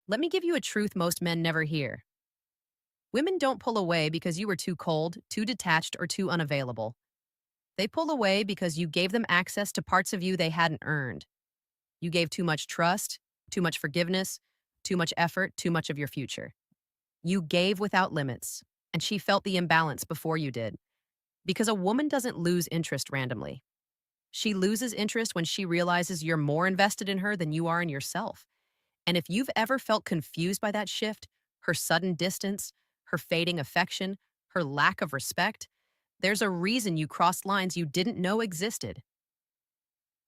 Let me give you a truth most men never hear. Women don't pull away because you were too cold, too detached, or too unavailable. They pull away because you gave them access to parts of you they hadn't earned. You gave too much trust, too much forgiveness, too much effort, too much of your future. You gave without limits, and she felt the imbalance before you did. Because a woman doesn't lose interest randomly. She loses interest when she realizes you're more invested in her than you are in yourself. And if you've ever felt confused by that shift, her sudden distance, her fading affection, her lack of respect, there's a reason you crossed lines you didn't know existed.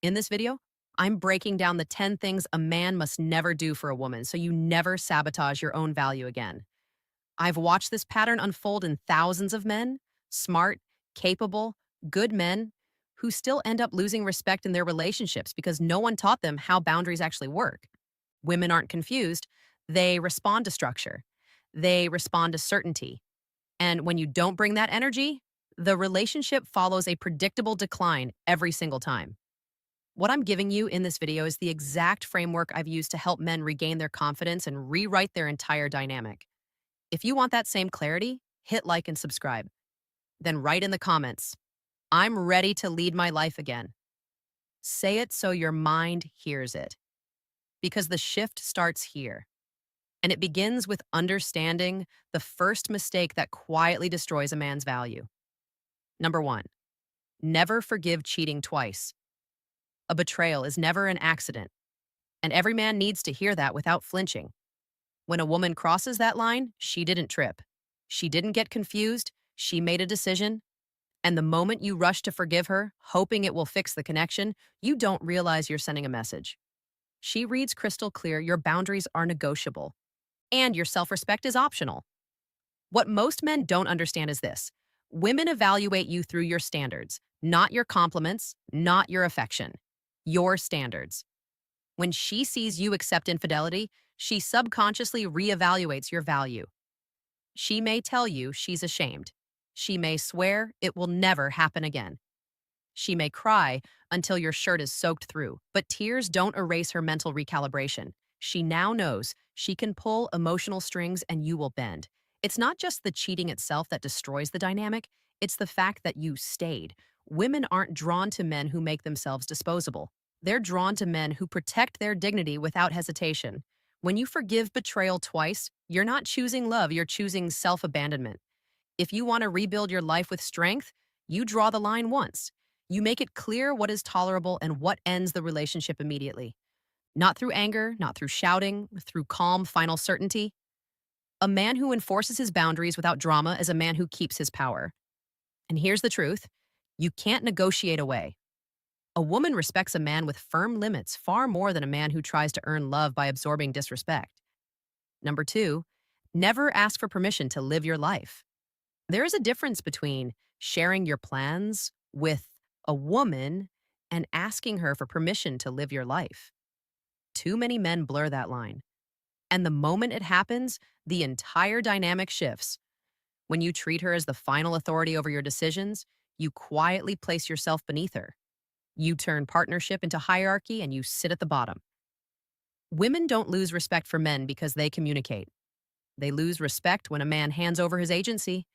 In this video, I'm breaking down the 10 things a man must never do for a woman so you never sabotage your own value again. I've watched this pattern unfold in thousands of men, smart, capable, good men, who still end up losing respect in their relationships because no one taught them how boundaries actually work. Women aren't confused. They respond to structure. They respond to certainty. And when you don't bring that energy, the relationship follows a predictable decline every single time. What I'm giving you in this video is the exact framework I've used to help men regain their confidence and rewrite their entire dynamic. If you want that same clarity, hit like and subscribe. Then write in the comments, I'm ready to lead my life again. Say it so your mind hears it. Because the shift starts here. And it begins with understanding the first mistake that quietly destroys a man's value. Number one, never forgive cheating twice. A betrayal is never an accident, and every man needs to hear that without flinching. When a woman crosses that line, she didn't trip. She didn't get confused. She made a decision. And the moment you rush to forgive her, hoping it will fix the connection, you don't realize you're sending a message. She reads crystal clear your boundaries are negotiable, and your self respect is optional. What most men don't understand is this: women evaluate you through your standards, not your compliments, not your affection, your standards. When she sees you accept infidelity, she subconsciously reevaluates your value. She may tell you she's ashamed. She may swear it will never happen again. She may cry until your shirt is soaked through, but tears don't erase her mental recalibration. She now knows she can pull emotional strings and you will bend. It's not just the cheating itself that destroys the dynamic, it's the fact that you stayed. Women aren't drawn to men who make themselves disposable. They're drawn to men who protect their dignity without hesitation. When you forgive betrayal twice, you're not choosing love, you're choosing self abandonment. If you want to rebuild your life with strength, you draw the line once. You make it clear what is tolerable and what ends the relationship immediately. Not through anger, not through shouting, through calm, final certainty. A man who enforces his boundaries without drama is a man who keeps his power. And here's the truth: you can't negotiate away. A woman respects a man with firm limits far more than a man who tries to earn love by absorbing disrespect. Number two, never ask for permission to live your life. There is a difference between sharing your plans with a woman and asking her for permission to live your life. Too many men blur that line. And the moment it happens, the entire dynamic shifts. When you treat her as the final authority over your decisions, you quietly place yourself beneath her. You turn partnership into hierarchy and you sit at the bottom. Women don't lose respect for men because they communicate. They lose respect when a man hands over his agency.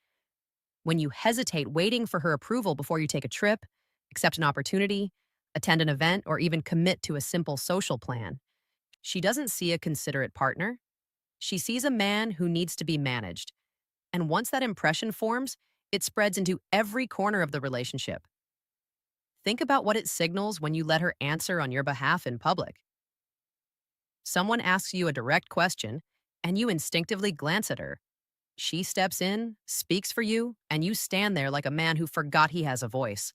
When you hesitate waiting for her approval before you take a trip, accept an opportunity, attend an event, or even commit to a simple social plan. She doesn't see a considerate partner. She sees a man who needs to be managed. And once that impression forms, it spreads into every corner of the relationship. Think about what it signals when you let her answer on your behalf in public. Someone asks you a direct question, and you instinctively glance at her. She steps in, speaks for you, and you stand there like a man who forgot he has a voice.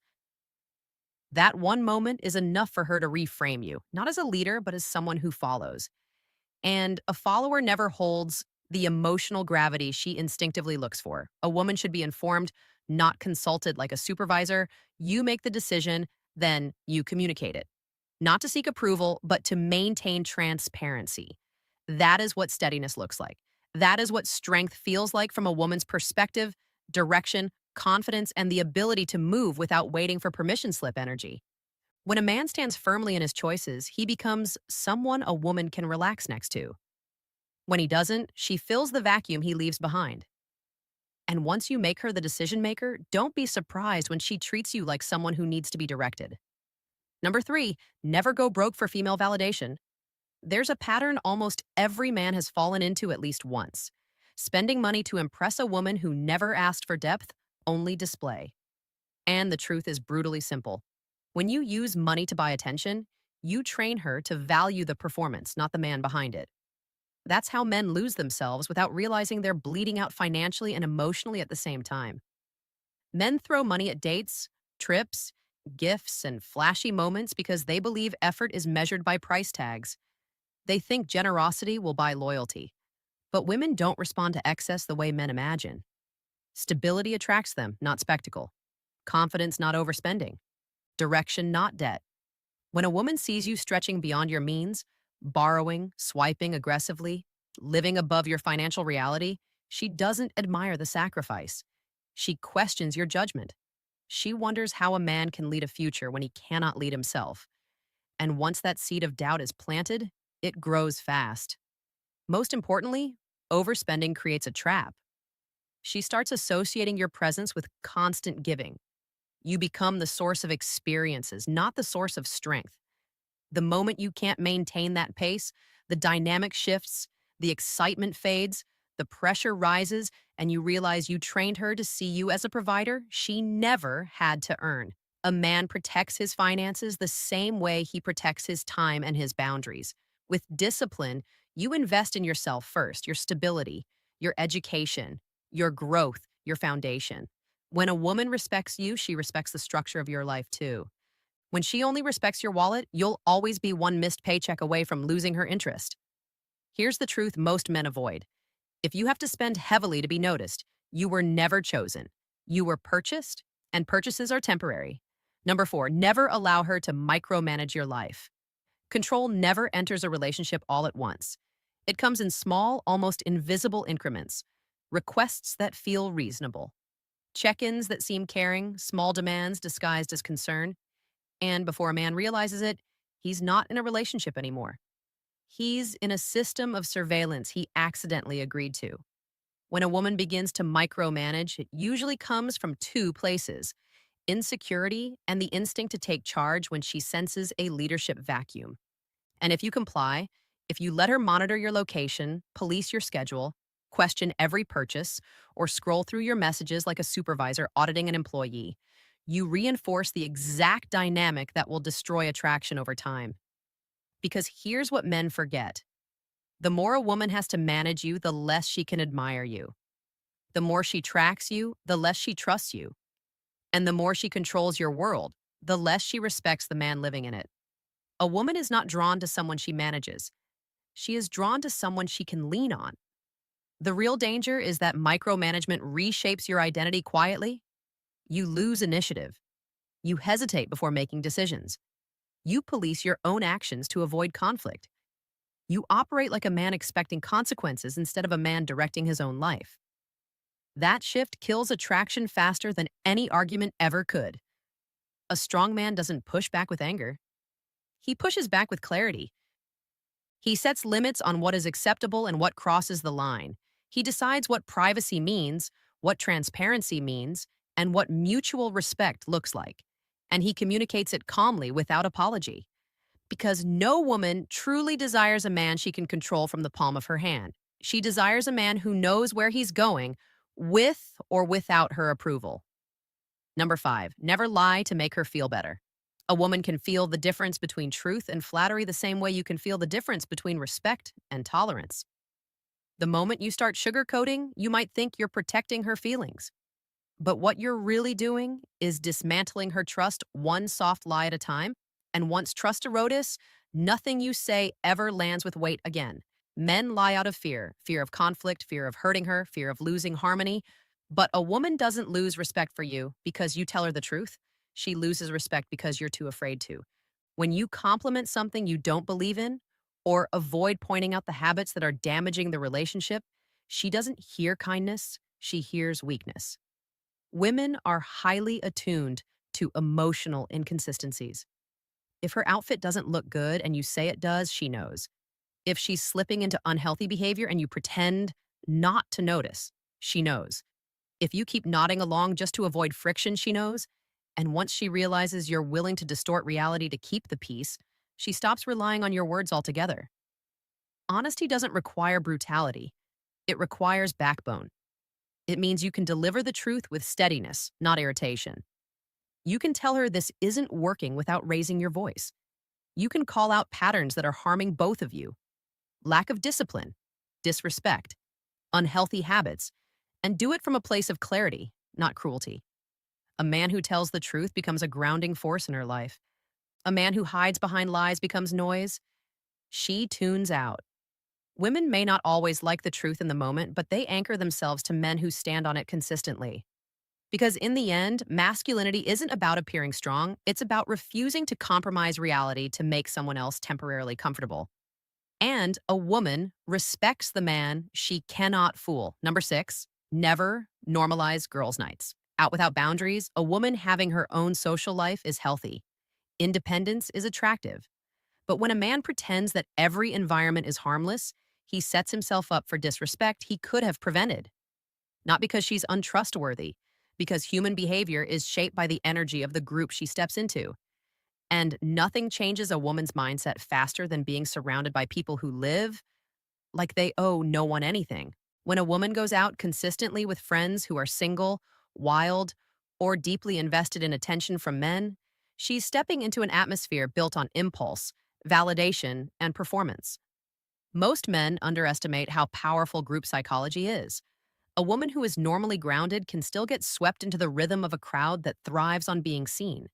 That one moment is enough for her to reframe you, not as a leader, but as someone who follows. And a follower never holds the emotional gravity she instinctively looks for. A woman should be informed, not consulted like a supervisor. You make the decision, then you communicate it. Not to seek approval, but to maintain transparency. That is what steadiness looks like. That is what strength feels like from a woman's perspective, direction, confidence, and the ability to move without waiting for permission slip energy. When a man stands firmly in his choices, he becomes someone a woman can relax next to. When he doesn't, she fills the vacuum he leaves behind. And once you make her the decision maker, don't be surprised when she treats you like someone who needs to be directed. Number three, never go broke for female validation. There's a pattern almost every man has fallen into at least once: spending money to impress a woman who never asked for depth, only display. And the truth is brutally simple. When you use money to buy attention, you train her to value the performance, not the man behind it. That's how men lose themselves without realizing they're bleeding out financially and emotionally at the same time. Men throw money at dates, trips, gifts, and flashy moments because they believe effort is measured by price tags. They think generosity will buy loyalty. But women don't respond to excess the way men imagine. Stability attracts them, not spectacle. Confidence, not overspending. Direction, not debt. When a woman sees you stretching beyond your means, borrowing, swiping aggressively, living above your financial reality, she doesn't admire the sacrifice. She questions your judgment. She wonders how a man can lead a future when he cannot lead himself. And once that seed of doubt is planted, it grows fast. Most importantly, overspending creates a trap. She starts associating your presence with constant giving. You become the source of experiences, not the source of strength. The moment you can't maintain that pace, the dynamic shifts, the excitement fades, the pressure rises, and you realize you trained her to see you as a provider she never had to earn. A man protects his finances the same way he protects his time and his boundaries. With discipline, you invest in yourself first, your stability, your education, your growth, your foundation. When a woman respects you, she respects the structure of your life too. When she only respects your wallet, you'll always be one missed paycheck away from losing her interest. Here's the truth most men avoid. If you have to spend heavily to be noticed, you were never chosen. You were purchased, and purchases are temporary. Number four, never allow her to micromanage your life. Control never enters a relationship all at once. It comes in small, almost invisible increments. Requests that feel reasonable. Check-ins that seem caring, small demands disguised as concern. And before a man realizes it, he's not in a relationship anymore. He's in a system of surveillance he accidentally agreed to. When a woman begins to micromanage, it usually comes from two places: insecurity and the instinct to take charge when she senses a leadership vacuum. And if you comply, if you let her monitor your location, police your schedule, question every purchase, or scroll through your messages like a supervisor auditing an employee, you reinforce the exact dynamic that will destroy attraction over time. Because here's what men forget: the more a woman has to manage you, the less she can admire you. The more she tracks you, the less she trusts you. And the more she controls your world, the less she respects the man living in it. A woman is not drawn to someone she manages. She is drawn to someone she can lean on. The real danger is that micromanagement reshapes your identity quietly. You lose initiative. You hesitate before making decisions. You police your own actions to avoid conflict. You operate like a man expecting consequences instead of a man directing his own life. That shift kills attraction faster than any argument ever could. A strong man doesn't push back with anger. He pushes back with clarity. He sets limits on what is acceptable and what crosses the line. He decides what privacy means, what transparency means, and what mutual respect looks like. And he communicates it calmly without apology. Because no woman truly desires a man she can control from the palm of her hand. She desires a man who knows where he's going, with or without her approval. Number five, never lie to make her feel better. A woman can feel the difference between truth and flattery the same way you can feel the difference between respect and tolerance. The moment you start sugarcoating, you might think you're protecting her feelings. But what you're really doing is dismantling her trust one soft lie at a time. And once trust erodes, nothing you say ever lands with weight again. Men lie out of fear: fear of conflict, fear of hurting her, fear of losing harmony. But a woman doesn't lose respect for you because you tell her the truth. She loses respect because you're too afraid to. When you compliment something you don't believe in, or avoid pointing out the habits that are damaging the relationship, she doesn't hear kindness, she hears weakness. Women are highly attuned to emotional inconsistencies. If her outfit doesn't look good and you say it does, she knows. If she's slipping into unhealthy behavior and you pretend not to notice, she knows. If you keep nodding along just to avoid friction, she knows. And once she realizes you're willing to distort reality to keep the peace, she stops relying on your words altogether. Honesty doesn't require brutality, it requires backbone. It means you can deliver the truth with steadiness, not irritation. You can tell her this isn't working without raising your voice. You can call out patterns that are harming both of you: lack of discipline, disrespect, unhealthy habits, and do it from a place of clarity, not cruelty. A man who tells the truth becomes a grounding force in her life. A man who hides behind lies becomes noise. She tunes out. Women may not always like the truth in the moment, but they anchor themselves to men who stand on it consistently. Because in the end, masculinity isn't about appearing strong, it's about refusing to compromise reality to make someone else temporarily comfortable. And a woman respects the man she cannot fool. Number 6, never normalize girls' nights. Out without boundaries, a woman having her own social life is healthy. Independence is attractive. But when a man pretends that every environment is harmless, he sets himself up for disrespect he could have prevented. Not because she's untrustworthy, because human behavior is shaped by the energy of the group she steps into. And nothing changes a woman's mindset faster than being surrounded by people who live like they owe no one anything. When a woman goes out consistently with friends who are single, wild, or deeply invested in attention from men, she's stepping into an atmosphere built on impulse, validation, and performance. Most men underestimate how powerful group psychology is. A woman who is normally grounded can still get swept into the rhythm of a crowd that thrives on being seen.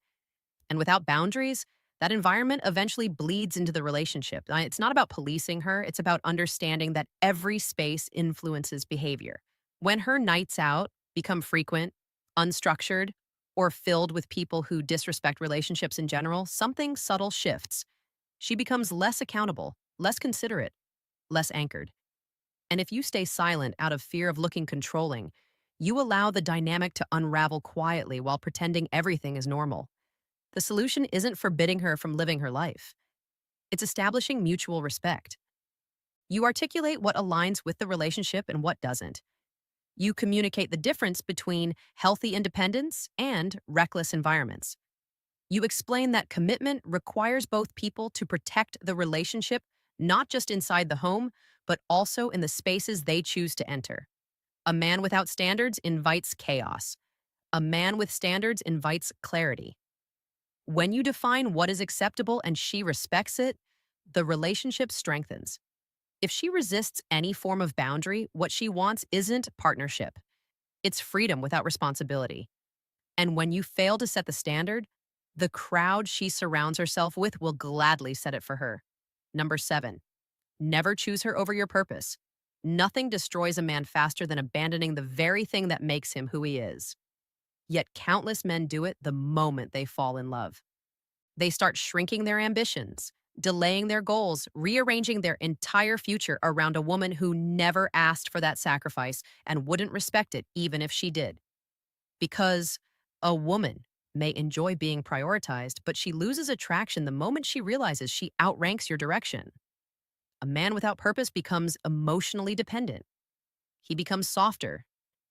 And without boundaries, that environment eventually bleeds into the relationship. It's not about policing her, it's about understanding that every space influences behavior. When her nights out become frequent, unstructured, or filled with people who disrespect relationships in general, something subtle shifts. She becomes less accountable, less considerate, less anchored. And if you stay silent out of fear of looking controlling, you allow the dynamic to unravel quietly while pretending everything is normal. The solution isn't forbidding her from living her life. It's establishing mutual respect. You articulate what aligns with the relationship and what doesn't. You communicate the difference between healthy independence and reckless environments. You explain that commitment requires both people to protect the relationship, not just inside the home, but also in the spaces they choose to enter. A man without standards invites chaos. A man with standards invites clarity. When you define what is acceptable and she respects it, the relationship strengthens. If she resists any form of boundary, what she wants isn't partnership. It's freedom without responsibility. And when you fail to set the standard, the crowd she surrounds herself with will gladly set it for her. Number 7, never choose her over your purpose. Nothing destroys a man faster than abandoning the very thing that makes him who he is. Yet countless men do it the moment they fall in love. They start shrinking their ambitions, delaying their goals, rearranging their entire future around a woman who never asked for that sacrifice and wouldn't respect it even if she did. Because a woman may enjoy being prioritized, but she loses attraction the moment she realizes she outranks your direction. A man without purpose becomes emotionally dependent. He becomes softer,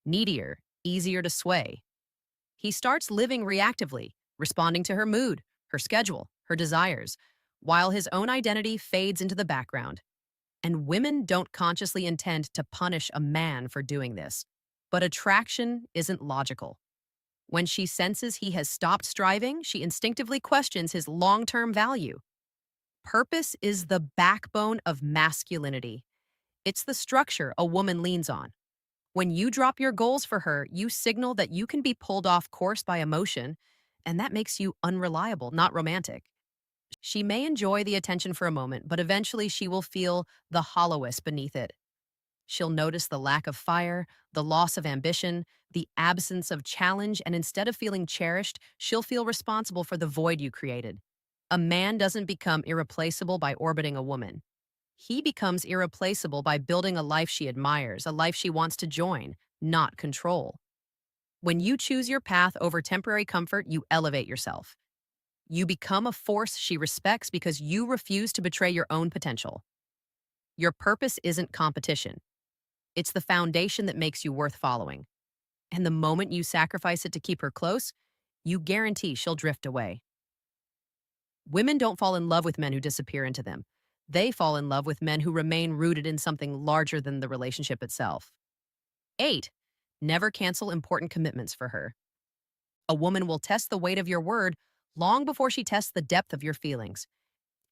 needier, easier to sway. He starts living reactively, responding to her mood, her schedule, her desires, while his own identity fades into the background. And women don't consciously intend to punish a man for doing this. But attraction isn't logical. When she senses he has stopped striving, she instinctively questions his long-term value. Purpose is the backbone of masculinity. It's the structure a woman leans on. When you drop your goals for her, you signal that you can be pulled off course by emotion, and that makes you unreliable, not romantic. She may enjoy the attention for a moment, but eventually she will feel the hollowness beneath it. She'll notice the lack of fire, the loss of ambition, the absence of challenge, and instead of feeling cherished, she'll feel responsible for the void you created. A man doesn't become irreplaceable by orbiting a woman. He becomes irreplaceable by building a life she admires, a life she wants to join, not control. When you choose your path over temporary comfort, you elevate yourself. You become a force she respects because you refuse to betray your own potential. Your purpose isn't competition. It's the foundation that makes you worth following. And the moment you sacrifice it to keep her close, you guarantee she'll drift away. Women don't fall in love with men who disappear into them. They fall in love with men who remain rooted in something larger than the relationship itself. 8. Never cancel important commitments for her. A woman will test the weight of your word long before she tests the depth of your feelings.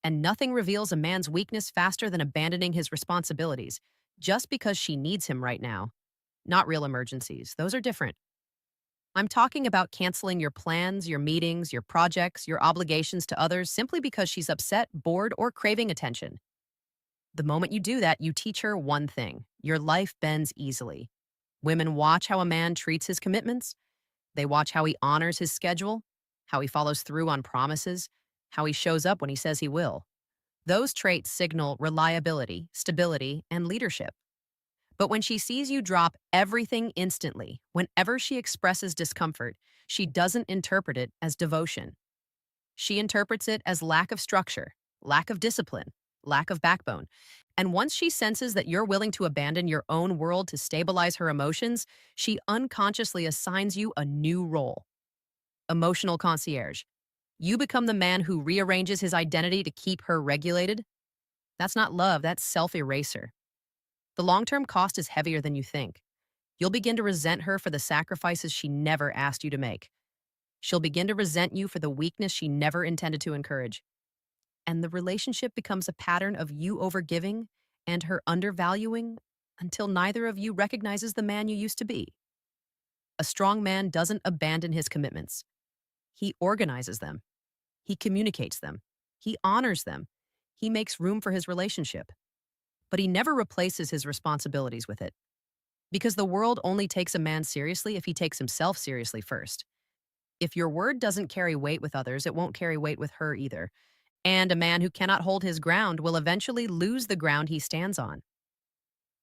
And nothing reveals a man's weakness faster than abandoning his responsibilities just because she needs him right now. Not real emergencies. Those are different. I'm talking about canceling your plans, your meetings, your projects, your obligations to others simply because she's upset, bored, or craving attention. The moment you do that, you teach her one thing: your life bends easily. Women watch how a man treats his commitments. They watch how he honors his schedule, how he follows through on promises, how he shows up when he says he will. Those traits signal reliability, stability, and leadership. But when she sees you drop everything instantly, whenever she expresses discomfort, she doesn't interpret it as devotion. She interprets it as lack of structure, lack of discipline, lack of backbone. And once she senses that you're willing to abandon your own world to stabilize her emotions, she unconsciously assigns you a new role: emotional concierge. You become the man who rearranges his identity to keep her regulated. That's not love, that's self eraser. The long term cost is heavier than you think. You'll begin to resent her for the sacrifices she never asked you to make. She'll begin to resent you for the weakness she never intended to encourage. And the relationship becomes a pattern of you overgiving and her undervaluing until neither of you recognizes the man you used to be. A strong man doesn't abandon his commitments. He organizes them. He communicates them. He honors them. He makes room for his relationship. But he never replaces his responsibilities with it. Because the world only takes a man seriously if he takes himself seriously first. If your word doesn't carry weight with others, it won't carry weight with her either. And a man who cannot hold his ground will eventually lose the ground he stands on.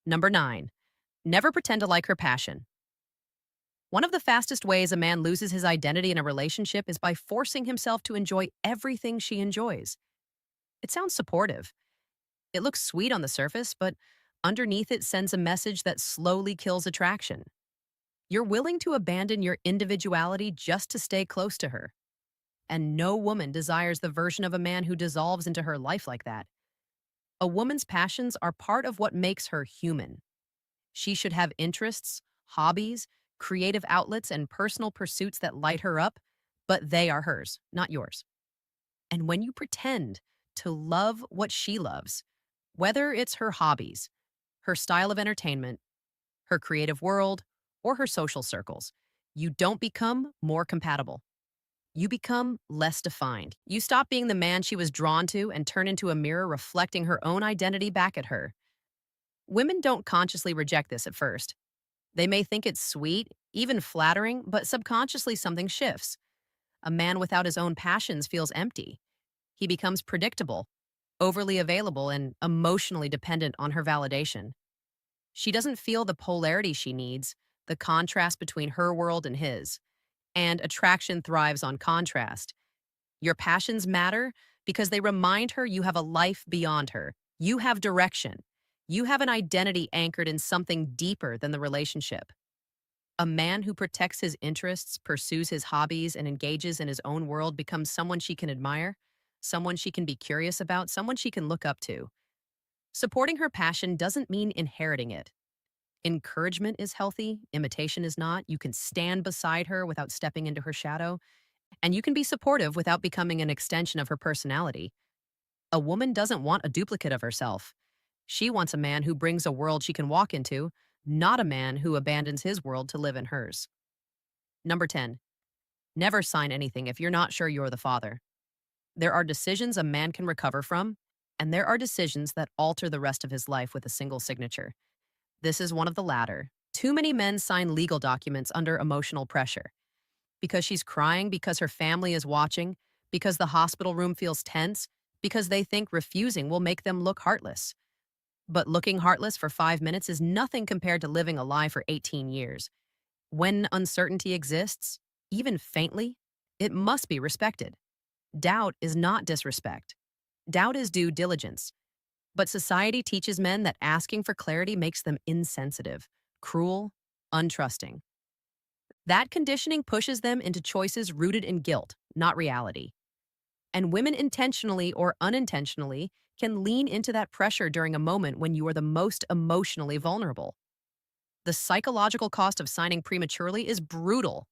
Number 9, never pretend to like her passion. One of the fastest ways a man loses his identity in a relationship is by forcing himself to enjoy everything she enjoys. It sounds supportive. It looks sweet on the surface, but underneath it sends a message that slowly kills attraction. You're willing to abandon your individuality just to stay close to her. And no woman desires the version of a man who dissolves into her life like that. A woman's passions are part of what makes her human. She should have interests, hobbies, creative outlets, and personal pursuits that light her up, but they are hers, not yours. And when you pretend to love what she loves, whether it's her hobbies, her style of entertainment, her creative world, or her social circles, you don't become more compatible. You become less defined. You stop being the man she was drawn to and turn into a mirror reflecting her own identity back at her. Women don't consciously reject this at first. They may think it's sweet, even flattering, but subconsciously something shifts. A man without his own passions feels empty. He becomes predictable, overly available, and emotionally dependent on her validation. She doesn't feel the polarity she needs, the contrast between her world and his. And attraction thrives on contrast. Your passions matter because they remind her you have a life beyond her. You have direction. You have an identity anchored in something deeper than the relationship. A man who protects his interests, pursues his hobbies, and engages in his own world becomes someone she can admire, someone she can be curious about, someone she can look up to. Supporting her passion doesn't mean inheriting it. Encouragement is healthy, imitation is not. You can stand beside her without stepping into her shadow, and you can be supportive without becoming an extension of her personality. A woman doesn't want a duplicate of herself. She wants a man who brings a world she can walk into, not a man who abandons his world to live in hers. Number 10, never sign anything if you're not sure you're the father. There are decisions a man can recover from, and there are decisions that alter the rest of his life with a single signature. This is one of the latter. Too many men sign legal documents under emotional pressure. Because she's crying, because her family is watching, because the hospital room feels tense, because they think refusing will make them look heartless. But looking heartless for 5 minutes is nothing compared to living a lie for 18 years. When uncertainty exists, even faintly, it must be respected. Doubt is not disrespect. Doubt is due diligence. But society teaches men that asking for clarity makes them insensitive, cruel, untrusting. That conditioning pushes them into choices rooted in guilt, not reality. And women intentionally or unintentionally can lean into that pressure during a moment when you are the most emotionally vulnerable. The psychological cost of signing prematurely is brutal.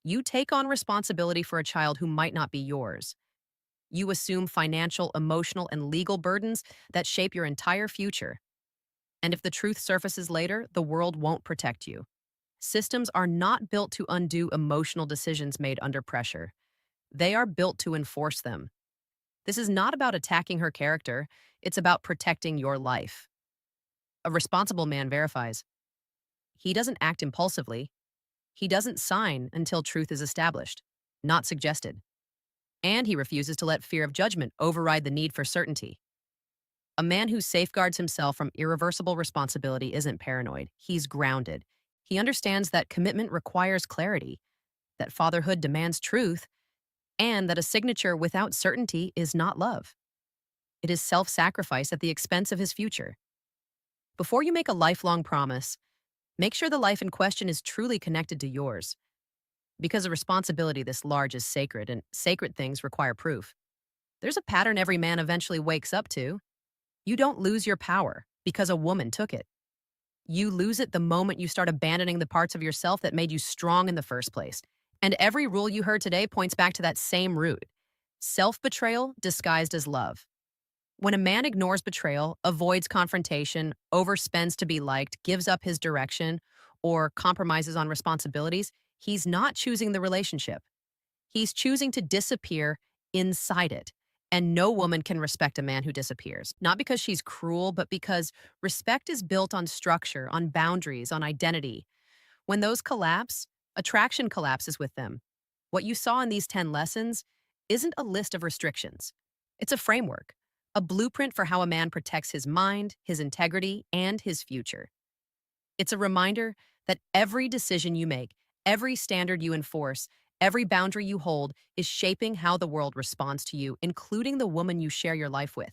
You take on responsibility for a child who might not be yours. You assume financial, emotional, and legal burdens that shape your entire future. And if the truth surfaces later, the world won't protect you. Systems are not built to undo emotional decisions made under pressure. They are built to enforce them. This is not about attacking her character, it's about protecting your life. A responsible man verifies. He doesn't act impulsively. He doesn't sign until truth is established, not suggested. And he refuses to let fear of judgment override the need for certainty. A man who safeguards himself from irreversible responsibility isn't paranoid. He's grounded. He understands that commitment requires clarity, that fatherhood demands truth, and that a signature without certainty is not love. It is self sacrifice at the expense of his future. Before you make a lifelong promise, make sure the life in question is truly connected to yours. Because a responsibility this large is sacred, and sacred things require proof. There's a pattern every man eventually wakes up to. You don't lose your power because a woman took it. You lose it the moment you start abandoning the parts of yourself that made you strong in the first place. And every rule you heard today points back to that same root: self betrayal disguised as love. When a man ignores betrayal, avoids confrontation, overspends to be liked, gives up his direction, or compromises on responsibilities, he's not choosing the relationship. He's choosing to disappear inside it. And no woman can respect a man who disappears. Not because she's cruel, but because respect is built on structure, on boundaries, on identity. When those collapse, attraction collapses with them. What you saw in these 10 lessons isn't a list of restrictions. It's a framework, a blueprint for how a man protects his mind, his integrity, and his future. It's a reminder that every decision you make, every standard you enforce, every boundary you hold is shaping how the world responds to you, including the woman you share your life with.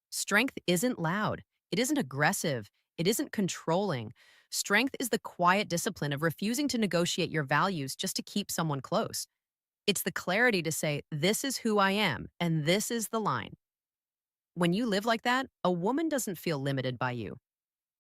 Strength isn't loud. It isn't aggressive. It isn't controlling. Strength is the quiet discipline of refusing to negotiate your values just to keep someone close. It's the clarity to say, this is who I am, and this is the line. When you live like that, a woman doesn't feel limited by you.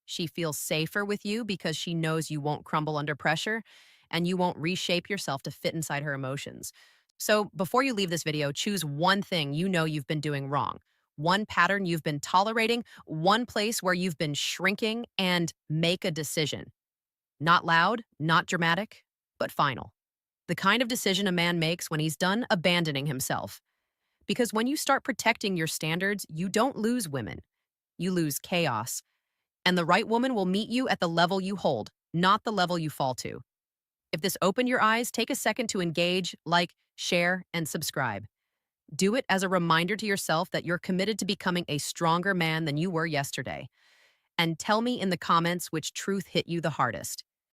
She feels safer with you because she knows you won't crumble under pressure and you won't reshape yourself to fit inside her emotions. So before you leave this video, choose one thing you know you've been doing wrong, one pattern you've been tolerating, one place where you've been shrinking, and make a decision. Not loud, not dramatic, but final. The kind of decision a man makes when he's done abandoning himself. Because when you start protecting your standards, you don't lose women. You lose chaos. And the right woman will meet you at the level you hold, not the level you fall to. If this opened your eyes, take a second to engage, like, share, and subscribe. Do it as a reminder to yourself that you're committed to becoming a stronger man than you were yesterday. And tell me in the comments which truth hit you the hardest.